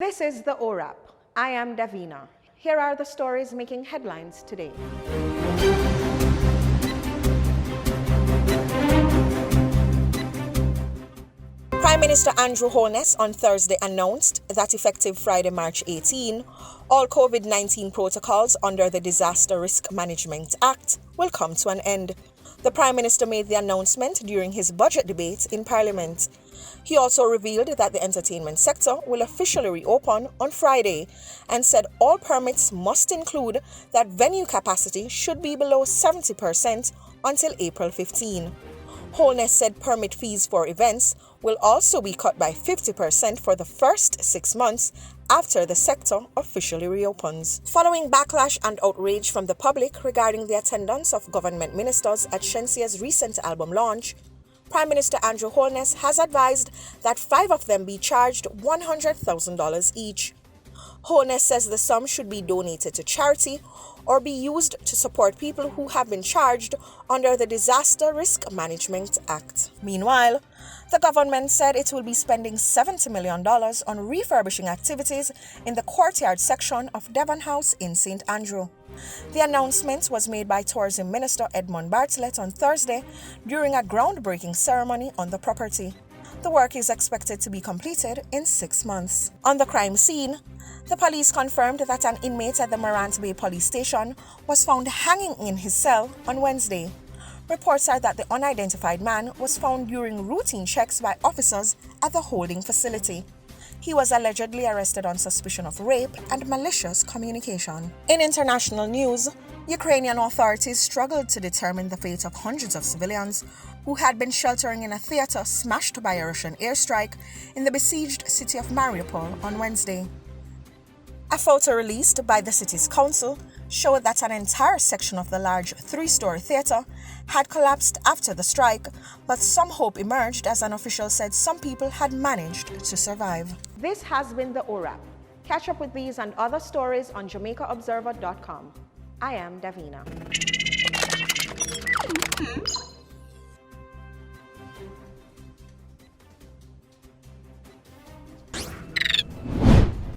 This is the ORAP. I am Davina. Here are the stories making headlines today. Prime Minister Andrew Holness on Thursday announced that effective Friday, March 18, all COVID-19 protocols under the Disaster Risk Management Act will come to an end. The Prime Minister made the announcement during his budget debate in Parliament. He also revealed that the entertainment sector will officially reopen on Friday and said all permits must include that venue capacity should be below 70% until April 15. Holness said permit fees for events will also be cut by 50% for the first 6 months after the sector officially reopens. Following backlash and outrage from the public regarding the attendance of government ministers at Shensea's recent album launch, Prime Minister Andrew Holness has advised that 5 of them be charged $100,000 each. Holness says the sum should be donated to charity or be used to support people who have been charged under the Disaster Risk Management Act. Meanwhile, the government said it will be spending $70 million on refurbishing activities in the courtyard section of Devon House in St. Andrew. The announcement was made by Tourism Minister Edmund Bartlett on Thursday during a groundbreaking ceremony on the property. The work is expected to be completed in 6 months. On the crime scene, the police confirmed that an inmate at the Morant Bay police station was found hanging in his cell on Wednesday. Reports are that the unidentified man was found during routine checks by officers at the holding facility. He was allegedly arrested on suspicion of rape and malicious communication. In international news, Ukrainian authorities struggled to determine the fate of hundreds of civilians who had been sheltering in a theater smashed by a Russian airstrike in the besieged city of Mariupol on Wednesday. A photo released by the city's council showed that an entire section of the large 3-story theater had collapsed after the strike, but some hope emerged as an official said some people had managed to survive. This has been the ORAP. Catch up with these and other stories on JamaicaObserver.com. I am Davina.